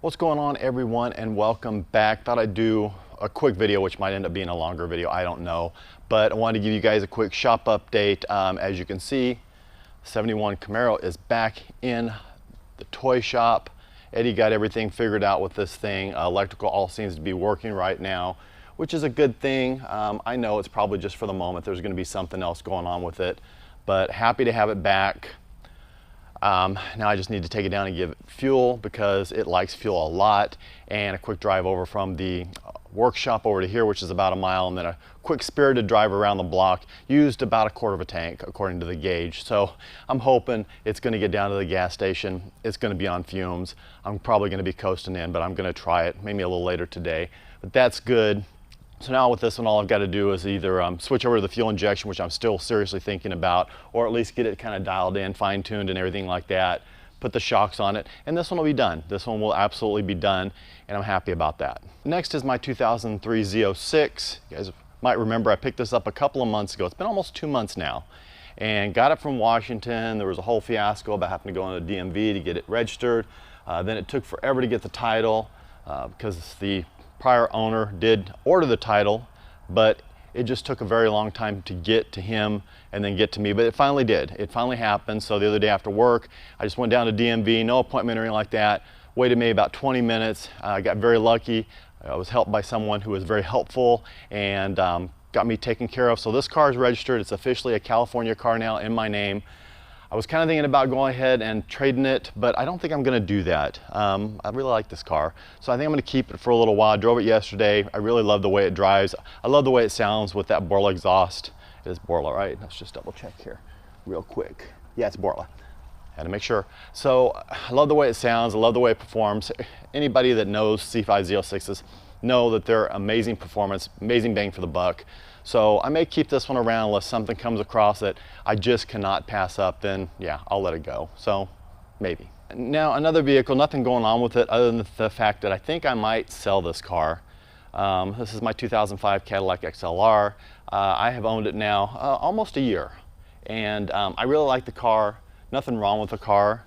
What's going on, everyone, and welcome back. Thought I'd do a quick video, which might end up being a longer video, I don't know, but I wanted to give you guys a quick shop update. As you can see, 71 Camaro is back in the toy shop. Eddie got everything figured out with this thing. Electrical all seems to be working right now, which is a good thing. I know it's probably just for the moment. There's going to be something else going on with it, but happy to have it back. Now I just need to take it down and give it fuel because it likes fuel a lot, and a quick drive over from the workshop over to here, which is about a mile, and then a quick spirited drive around the block. Used about a quarter of a tank according to the gauge, so I'm hoping it's going to get down to the gas station. It's going to be on fumes. I'm probably going to be coasting in, but I'm going to try it maybe a little later today, but that's good. So now with this one, all I've got to do is either switch over to the fuel injection, which I'm still seriously thinking about, or at least get it kind of dialed in, fine-tuned and everything like that, put the shocks on it, and this one will be done. This one will absolutely be done, and I'm happy about that. Next is my 2003 Z06. You guys might remember I picked this up a couple of months ago. It's been almost 2 months now, and got it from Washington. There was a whole fiasco about having to go into the DMV to get it registered. Then it took forever to get the title because the prior owner did order the title, but it just took a very long time to get to him and then get to me, but it finally did. It finally happened. So the other day after work, I just went down to DMV, no appointment or anything like that, waited maybe about 20 minutes. I got very lucky. I was helped by someone who was very helpful and got me taken care of. So this car is registered. It's officially a California car now in my name. I was kind of thinking about going ahead and trading it, but I don't think I'm going to do that. I really like this car, so I think I'm going to keep it for a little while. I drove it yesterday. I really love the way it drives. I love the way it sounds with that Borla exhaust. It is Borla, right? Let's just double check here real quick. Yeah, it's Borla. Had to make sure. So I love the way it sounds. I love the way it performs. Anybody that knows C5 Z06s know that they're amazing performance, amazing bang for the buck. So I may keep this one around unless something comes across that I just cannot pass up, then yeah, I'll let it go. So maybe. Now another vehicle, nothing going on with it other than the fact that I think I might sell this car. This is my 2005 Cadillac Xlr. I have owned it now almost a year, and I really like the car. Nothing wrong with the car.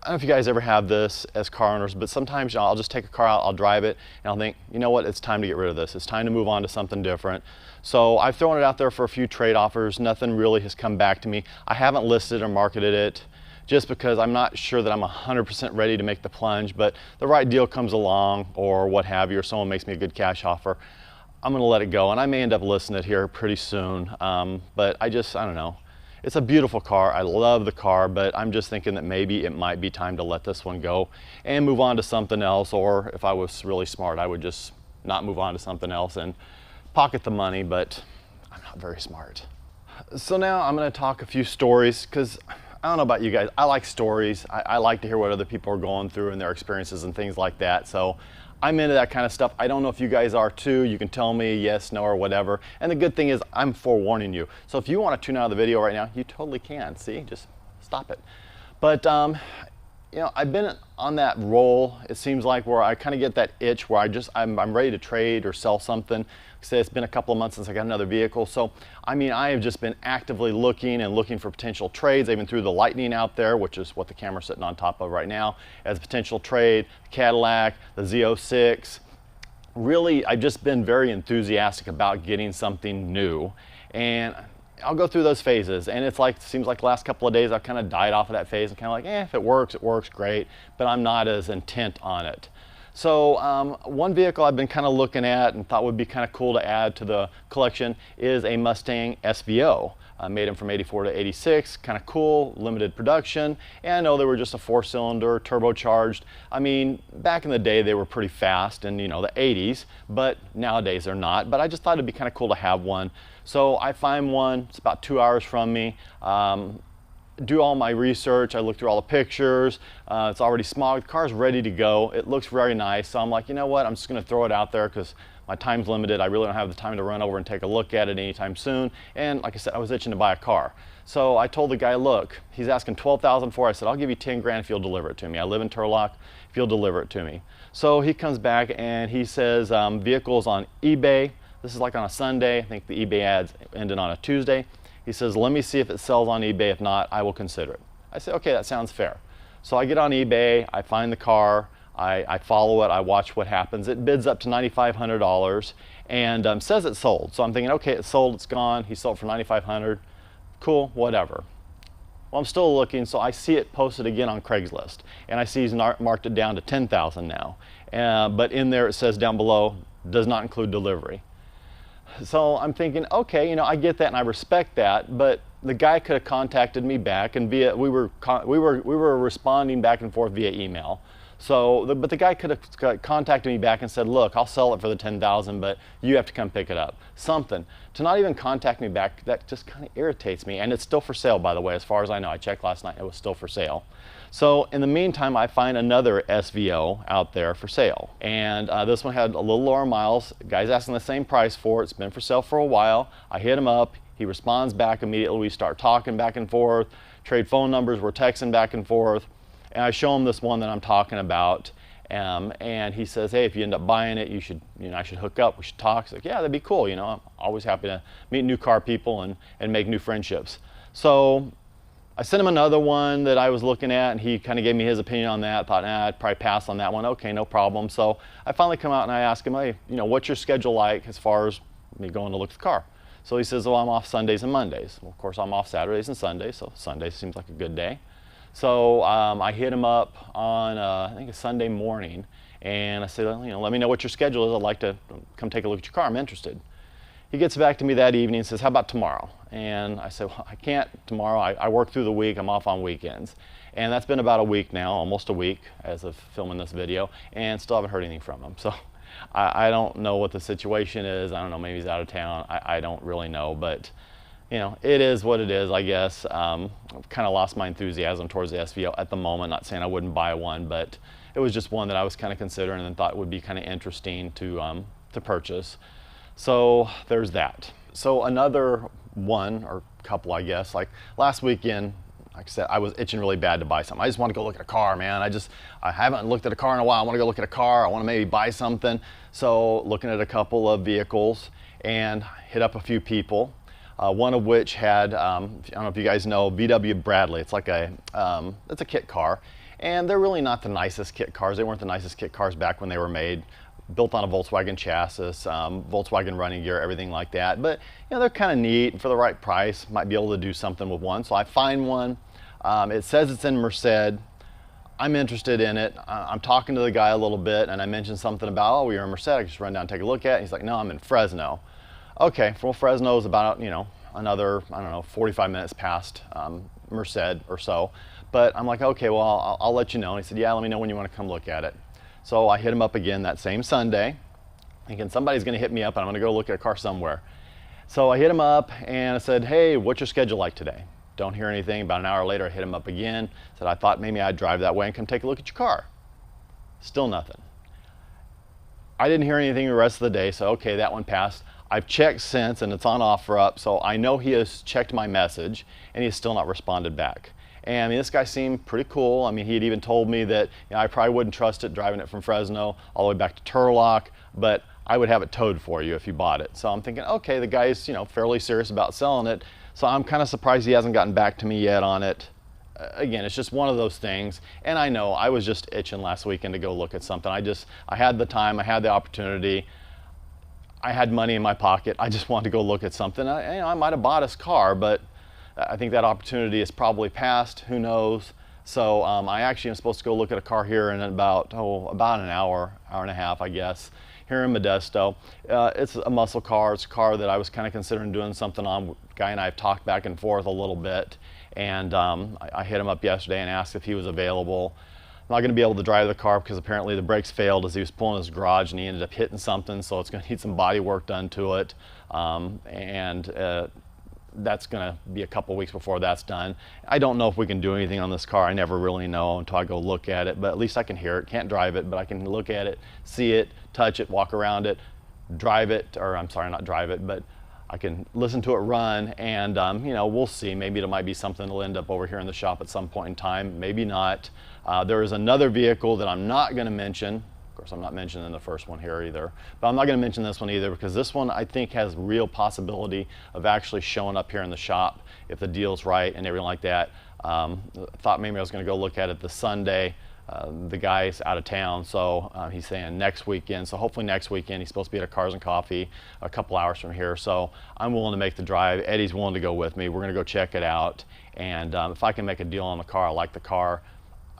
I don't know if you guys ever have this as car owners, but sometimes I'll just take a car out, I'll drive it, and I'll think, you know what, it's time to get rid of this. It's time to move on to something different. So I've thrown it out there for a few trade offers. Nothing really has come back to me. I haven't listed or marketed it just because I'm not sure that I'm 100% ready to make the plunge, but the right deal comes along or what have you, or someone makes me a good cash offer, I'm gonna let it go, and I may end up listing it here pretty soon, but I don't know. It's a beautiful car. I love the car, but I'm just thinking that maybe it might be time to let this one go and move on to something else, or if I was really smart, I would just not move on to something else and pocket the money, but I'm not very smart. So now I'm going to talk a few stories because I don't know about you guys. I like stories. I like to hear what other people are going through and their experiences and things like that. So I'm into that kind of stuff. I don't know if you guys are too. You can tell me yes, no, or whatever. And the good thing is I'm forewarning you. So if you want to tune out of the video right now, you totally can. See, just stop it. But you know, I've been on that roll, it seems like, where I kind of get that itch where I'm ready to trade or sell something. Say it's been a couple of months since I got another vehicle. So, I mean, I have just been actively looking for potential trades. I even threw the Lightning out there, which is what the camera's sitting on top of right now, as a potential trade. The Cadillac, the Z06. Really, I've just been very enthusiastic about getting something new. And I'll go through those phases, and it's like, seems like the last couple of days I've kind of died off of that phase. I'm kind of like, if it works, great, but I'm not as intent on it. So one vehicle I've been kind of looking at and thought would be kind of cool to add to the collection is a Mustang SVO. Made them from 84 to 86, kind of cool, limited production, and I know they were just a 4-cylinder, turbocharged. I mean, back in the day they were pretty fast in, you know, the 80s, but nowadays they're not. But I just thought it'd be kind of cool to have one. So I find one, it's about 2 hours from me. Do all my research, I look through all the pictures, it's already smogged, the car's ready to go, it looks very nice, so I'm like, you know what, I'm just going to throw it out there because my time's limited. I really don't have the time to run over and take a look at it anytime soon, and like I said, I was itching to buy a car. So I told the guy, look, he's asking $12,000 for it. I said, I'll give you 10 grand if you'll deliver it to me. I live in Turlock, if you'll deliver it to me. So he comes back and he says, vehicles on eBay. This is like on a Sunday, I think the eBay ads ended on a Tuesday. He says, let me see if it sells on eBay. If not, I will consider it. I said, okay, that sounds fair. So I get on eBay, I find the car, I follow it, I watch what happens. It bids up to $9,500 and says it's sold. So I'm thinking, okay, it's sold, it's gone. He sold for $9,500. Cool, whatever. Well, I'm still looking, so I see it posted again on Craigslist, and I see he's marked it down to $10,000 now. But in there it says down below, does not include delivery. So I'm thinking, okay, you know, I get that and I respect that, but the guy could have contacted me back, and we were responding back and forth via email. So, but the guy could have contacted me back and said, look, I'll sell it for the $10,000, but you have to come pick it up. Something. To not even contact me back, that just kind of irritates me. And it's still for sale, by the way, as far as I know. I checked last night, it was still for sale. So in the meantime, I find another SVO out there for sale. And this one had a little lower miles. The guy's asking the same price for it. It's been for sale for a while. I hit him up. He responds back immediately. We start talking back and forth, trade phone numbers, we're texting back and forth. And I show him this one that I'm talking about, and he says, hey, if you end up buying it, you should, I should hook up, we should talk. He's like, yeah, that'd be cool, I'm always happy to meet new car people and make new friendships. So I sent him another one that I was looking at, and he kind of gave me his opinion on that. Thought, I'd probably pass on that one. Okay, no problem. So I finally come out and I ask him, hey, what's your schedule like as far as me going to look at the car? So he says, well, I'm off Sundays and Mondays. Well, of course, I'm off Saturdays and Sundays, so Sunday seems like a good day. So I hit him up on, I think a Sunday morning, and I said, let me know what your schedule is. I'd like to come take a look at your car. I'm interested. He gets back to me that evening and says, how about tomorrow? And I said, well, I can't tomorrow. I work through the week. I'm off on weekends. And that's been about a week now, almost a week as of filming this video, and still haven't heard anything from him. So I don't know what the situation is. I don't know, maybe he's out of town. I don't really know, but it is what it is, I guess. I've kind of lost my enthusiasm towards the SVO at the moment. Not saying I wouldn't buy one, but it was just one that I was kind of considering and thought would be kind of interesting to purchase. So there's that. So another one or couple, I guess, like last weekend, like I said, I was itching really bad to buy something. I just want to go look at a car, man. I haven't looked at a car in a while. I want to go look at a car. I want to maybe buy something. So looking at a couple of vehicles and hit up a few people. One of which had, I don't know if you guys know, VW Bradley. It's like it's a kit car. And they're really not the nicest kit cars. They weren't the nicest kit cars back when they were made. Built on a Volkswagen chassis, Volkswagen running gear, everything like that. But they're kind of neat, and for the right price, might be able to do something with one. So I find one. It says it's in Merced. I'm interested in it. I'm talking to the guy a little bit, and I mentioned something about, oh, you're in Merced. I can just run down and take a look at it. He's like, no, I'm in Fresno. Okay, well, Fresno is about, another, I don't know, 45 minutes past Merced or so. But I'm like, okay, well, I'll let you know. And he said, yeah, let me know when you want to come look at it. So I hit him up again that same Sunday, thinking somebody's going to hit me up and I'm going to go look at a car somewhere. So I hit him up and I said, hey, what's your schedule like today? Don't hear anything. About an hour later, I hit him up again. Said, I thought maybe I'd drive that way and come take a look at your car. Still nothing. I didn't hear anything the rest of the day, so okay, that one passed. I've checked since and it's on OfferUp, so I know he has checked my message and he's still not responded back. And I mean, this guy seemed pretty cool. I mean, he had even told me that I probably wouldn't trust it driving it from Fresno all the way back to Turlock, but I would have it towed for you if you bought it. So I'm thinking, okay, the guy's fairly serious about selling it. So I'm kind of surprised he hasn't gotten back to me yet on it. Again, it's just one of those things. And I know I was just itching last weekend to go look at something. I had the time, I had the opportunity. I had money in my pocket. I just wanted to go look at something. I might have bought his car, but I think that opportunity is probably passed. Who knows? So I actually am supposed to go look at a car here in about an hour and a half, I guess, here in Modesto. It's a muscle car. It's a car that I was kind of considering doing something on. Guy and I have talked back and forth a little bit, and I hit him up yesterday and asked if he was available. I'm not going to be able to drive the car because apparently the brakes failed as he was pulling his garage and he ended up hitting something, so it's going to need some body work done to it. That's going to be a couple weeks before that's done. I don't know if we can do anything on this car. I never really know until I go look at it, but at least I can hear it. Can't drive it, but I can look at it, see it, touch it, walk around it, drive it, or I'm sorry, not drive it, but I can listen to it run, and we'll see. Maybe it might be something that'll end up over here in the shop at some point in time. Maybe not. There is another vehicle that I'm not going to mention. Of course, I'm not mentioning the first one here either. But I'm not going to mention this one either because this one I think has real possibility of actually showing up here in the shop if the deal's right and everything like that. Thought maybe I was going to go look at it this Sunday. The guy's out of town, so he's saying next weekend. So hopefully next weekend. He's supposed to be at a Cars and Coffee a couple hours from here. So I'm willing to make the drive. Eddie's willing to go with me. We're going to go check it out. And if I can make a deal on the car, I like the car,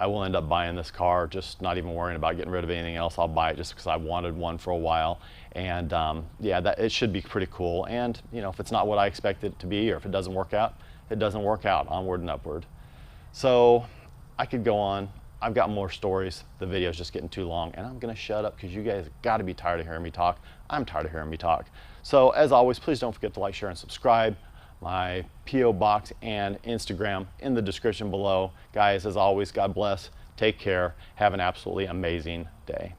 I will end up buying this car, just not even worrying about getting rid of anything else. I'll buy it just because I wanted one for a while. And yeah, it should be pretty cool. And you know, if it's not what I expect it to be, or if it doesn't work out, it doesn't work out. Onward and upward. So I could go on. I've got more stories. The video's just getting too long, and I'm gonna shut up because you guys got to be tired of hearing me talk. I'm tired of hearing me talk. So as always, please don't forget to like, share, and subscribe. My P.O. box and Instagram in the description below. Guys, as always, God bless. Take care. Have an absolutely amazing day.